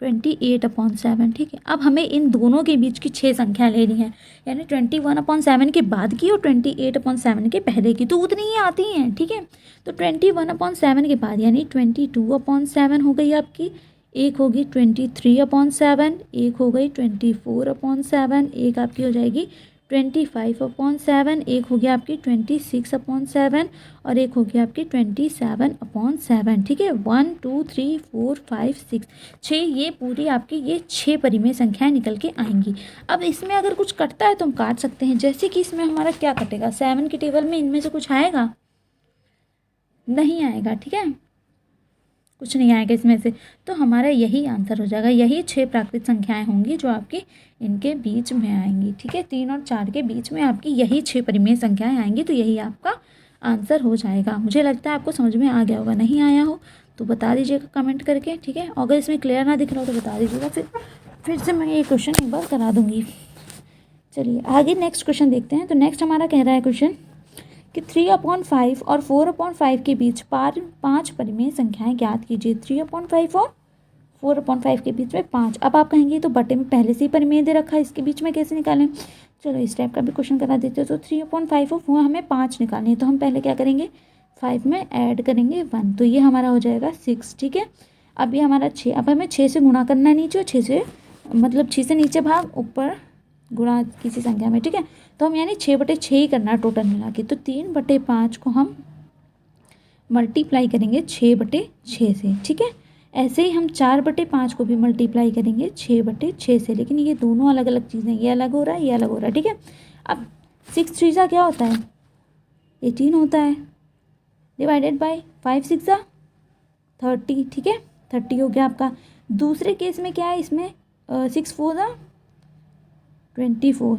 28/7, ठीक है। अब हमें इन दोनों के बीच की 6 संख्या लेनी है, यानी 21/7 के बाद की और 28/7 के पहले की, तो उतनी ही आती हैं, ठीक है। तो 21/7 के बाद यानी 22/7 हो गई आपकी, एक होगी 23/7, एक हो गई 24/7, एक आपकी हो जाएगी 25/7, एक हो गया आपकी 26/7 और एक हो गया आपकी 27/7, ठीक है। 1 2 3 4 5 6 6, ये पूरी आपकी ये 6 परिमेय संख्याएं निकल के आएंगी। अब इसमें अगर कुछ कटता है तो हम काट सकते हैं, जैसे कि इसमें हमारा क्या कटेगा, 7 की टेबल में इनमें से कुछ आएगा, नहीं आएगा, ठीक है, कुछ नहीं आएगा इसमें से। तो हमारा यही आंसर हो जाएगा, यही 6 प्राकृत संख्याएं होंगी जो आपकी इनके बीच में आएंगी, ठीक है। 3 और 4 के बीच में आपकी यही 6 परिमेय संख्याएं आएंगी, तो यही आपका आंसर हो जाएगा। मुझे लगता है आपको समझ में आ गया होगा, नहीं आया हो तो बता दीजिएगा कमेंट करके, ठीक है। अगर इसमें क्लियर ना दिख रहा हो तो बता दीजिएगा, फिर से मैं ये क्वेश्चन एक बार करा दूँगी। चलिए आगे नेक्स्ट क्वेश्चन देखते हैं। तो नेक्स्ट हमारा कह रहा है क्वेश्चन कि 3/5 और 4/5 के बीच 5 परिमेय संख्याएं ज्ञात कीजिए। 3/5 और 4/5 के बीच में 5। अब आप कहेंगे तो बटे में पहले से ही परिमेय दे रखा है, इसके बीच में कैसे निकालें। चलो इस टाइप का भी क्वेश्चन करा देते हो। तो 3/5 और 4 हमें 5 निकालनी है, तो हम पहले क्या करेंगे 5 में ऐड करेंगे 1, तो ये हमारा हो जाएगा 6, ठीक है। अब ये हमारा 6, अब हमें 6 से गुणा करना है नीचे, 6 से मतलब 6 से नीचे भाग ऊपर गुणा किसी संख्या में, ठीक है। तो हम यानी 6/6 ही करना है टोटल मिला के। तो 3/5 को हम मल्टीप्लाई करेंगे 6/6 से, ठीक है। ऐसे ही हम 4/5 को भी मल्टीप्लाई करेंगे 6/6 से, लेकिन ये दोनों अलग अलग चीज़ें, ये अलग हो रहा है, ये अलग हो रहा है, ठीक है। अब 6 3 क्या होता है, 18 होता है, डिवाइडेड बाय 5 6 30, ठीक है, 30 हो गया आपका। दूसरे केस में क्या है, इसमें 6 4 24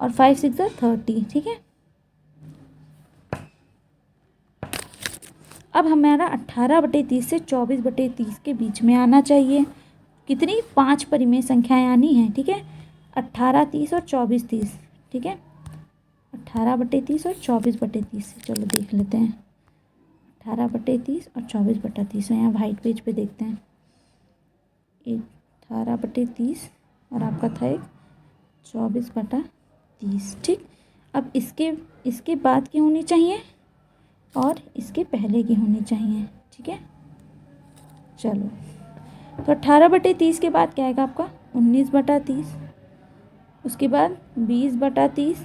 और 5 6 30, ठीक है। अब हमारा 18/30 से 24/30 के बीच में आना चाहिए। कितनी, 5 परिमेय संख्याएं आनी हैं, ठीक है। 18 30 और 24 30, ठीक है। 18/30 और 24/30, चलो देख लेते हैं। 18/30 और 24/30, यहाँ वाइट पेज पे देखते हैं। 18/30 और आपका था एक 24/30, ठीक। अब इसके बाद की होनी चाहिए और इसके पहले की होनी चाहिए, ठीक है। चलो, तो 18/30 के बाद क्या आएगा आपका, 19/30, उसके बाद 20/30,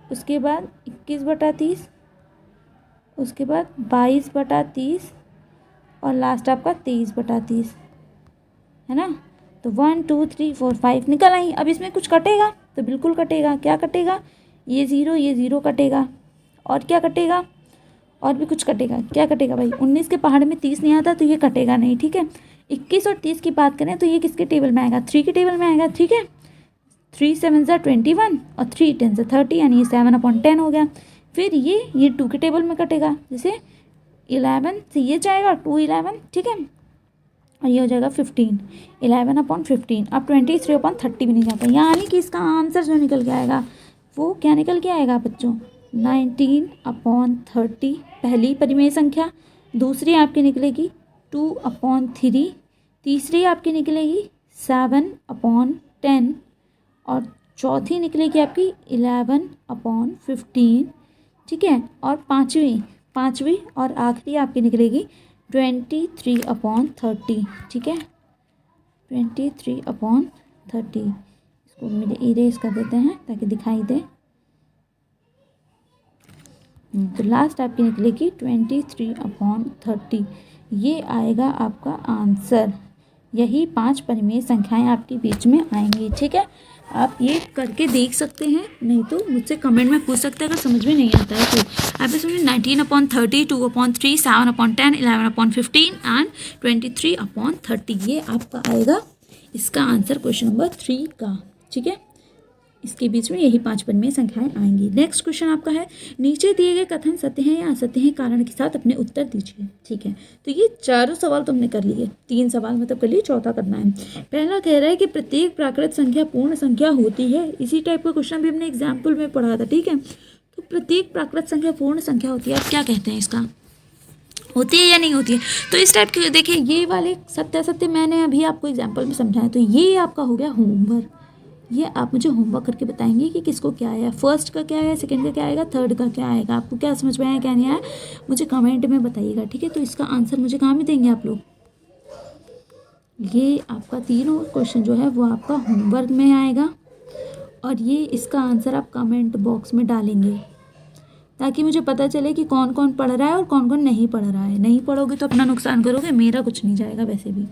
उसके बाद 21/30, उसके बाद 22/30 और लास्ट आपका 23/30, है ना। तो 1 2 3 4 5 निकल आई। अब इसमें कुछ कटेगा तो बिल्कुल कटेगा, क्या कटेगा, ये ज़ीरो कटेगा, और क्या कटेगा, और भी कुछ कटेगा, क्या कटेगा भाई, 19 के पहाड़ में 30 नहीं आता तो ये कटेगा नहीं, ठीक है। 21 और 30 की बात करें तो ये किसके टेबल में आएगा, 3 के टेबल में आएगा, ठीक है। 3 7 21 और 3 10 30, यानी ये 7/10 हो गया। फिर ये 2 के टेबल में कटेगा, जैसे 11 से ये जाएगा 2 11, ठीक है, और ये हो जाएगा 15, 11/15। अब 23/30 भी नहीं जाता, यानी कि इसका आंसर जो निकल के आएगा वो क्या निकल के आएगा बच्चों, 19/30 पहली परिमेय संख्या, दूसरी आपकी निकलेगी 2/3, तीसरी आपकी निकलेगी 7/10 और चौथी निकलेगी आपकी 11/15, ठीक है। और पाँचवीं और आखिरी आपकी निकलेगी 23/30, ठीक है, 23/30। इसको मेरे इरेज कर देते हैं ताकि दिखाई दे। तो लास्ट आपकी निकलेगी 23/30, ये आएगा आपका आंसर। यही 5 परिमेय संख्याएं आपके बीच में आएंगी, ठीक है। आप ये करके देख सकते हैं, नहीं तो मुझसे कमेंट में पूछ सकते हैं अगर समझ में नहीं आता है तो। आप इसमें 19/30, 2/3, 7/10, 11/15 एंड 23/30, ये आपका आएगा इसका आंसर क्वेश्चन नंबर 3 का, ठीक है। इसके बीच में यही 5 परिमेय संख्याएं आएंगी। नेक्स्ट क्वेश्चन आपका है, नीचे दिए गए कथन सत्य हैं या असत्य हैं, कारण के साथ अपने उत्तर दीजिए, ठीक है। तो ये चारों सवाल तुमने कर लिए, 3 सवाल मतलब कर लिए, चौथा करना है। पहला कह रहा है कि प्रत्येक प्राकृत संख्या पूर्ण संख्या होती है। इसी टाइप का क्वेश्चन भी हमने एग्जाम्पल में पढ़ा था, ठीक है। तो प्रत्येक प्राकृत संख्या पूर्ण संख्या होती है, आप क्या कहते हैं इसका, होती है या नहीं होती है। तो इस टाइप के देखिए, ये वाले सत्य असत्य मैंने अभी आपको एग्जाम्पल में समझाया, तो ये आपका हो गया होमवर्क। ये आप मुझे होमवर्क करके बताएंगे कि किसको क्या आया, फर्स्ट का क्या है, सेकंड का क्या आएगा, थर्ड का क्या आएगा, आपको क्या समझ में आया क्या नहीं आया, मुझे कमेंट में बताइएगा, ठीक है। तो इसका आंसर मुझे कहाँ भी देंगे आप लोग, ये आपका तीनों क्वेश्चन जो है वो आपका होमवर्क में आएगा, और ये इसका आंसर आप कमेंट बॉक्स में डालेंगे ताकि मुझे पता चले कि कौन कौन पढ़ रहा है और कौन कौन नहीं पढ़ रहा है। नहीं पढ़ोगे तो अपना नुकसान करोगे, मेरा कुछ नहीं जाएगा वैसे भी।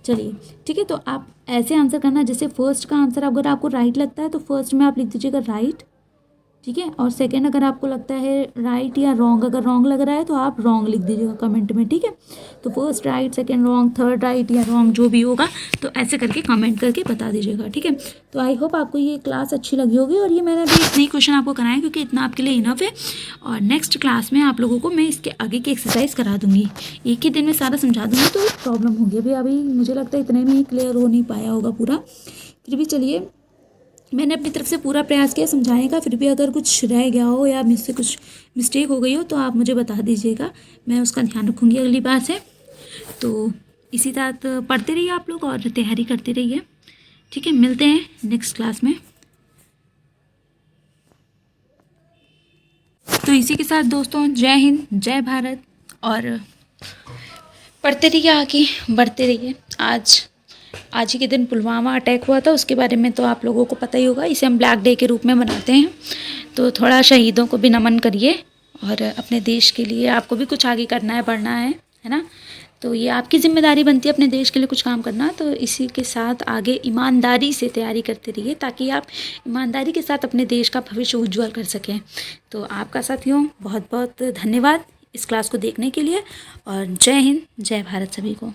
चलिए ठीक है, तो आप ऐसे आंसर करना, जैसे फर्स्ट का आंसर अगर आपको राइट लगता है तो फर्स्ट में आप लिख दीजिएगा राइट, ठीक है। और सेकंड अगर आपको लगता है राइट या रॉन्ग, अगर रॉन्ग लग रहा है तो आप रॉन्ग लिख दीजिएगा कमेंट में, ठीक है। तो first right, second wrong, third right या रॉन्ग जो भी होगा, तो ऐसे करके कमेंट करके बता दीजिएगा, ठीक है। तो आई होप आपको ये क्लास अच्छी लगी होगी, और ये मैंने अभी इतने ही क्वेश्चन आपको कराए क्योंकि इतना आपके लिए इनफ है। और नेक्स्ट क्लास में आप लोगों को मैं इसके आगे की एक्सरसाइज करा दूँगी, एक ही दिन में सारा समझा दूँगी, तो प्रॉब्लम होगी। अभी मुझे लगता है इतने में ही क्लियर हो नहीं पाया होगा पूरा, फिर भी चलिए मैंने अपनी तरफ से पूरा प्रयास किया समझाने का। फिर भी अगर कुछ रह गया हो या मुझसे कुछ मिस्टेक हो गई हो तो आप मुझे बता दीजिएगा, मैं उसका ध्यान रखूँगी अगली बार से। तो इसी तरह पढ़ते रहिए आप लोग और तैयारी करते रहिए, ठीक है। मिलते हैं नेक्स्ट क्लास में। तो इसी के साथ दोस्तों, जय हिंद, जय भारत, और पढ़ते रहिए, आगे बढ़ते रहिए। आज ही के दिन पुलवामा अटैक हुआ था, उसके बारे में तो आप लोगों को पता ही होगा। इसे हम ब्लैक डे के रूप में मनाते हैं, तो थोड़ा शहीदों को भी नमन करिए। और अपने देश के लिए आपको भी कुछ आगे करना है, बढ़ना है ना। तो ये आपकी ज़िम्मेदारी बनती है अपने देश के लिए कुछ काम करना। तो इसी के साथ आगे ईमानदारी से तैयारी करते रहिए ताकि आप ईमानदारी के साथ अपने देश का भविष्य उज्ज्वल कर सकें। तो आपका साथियों बहुत बहुत धन्यवाद इस क्लास को देखने के लिए, और जय हिंद, जय भारत सभी को।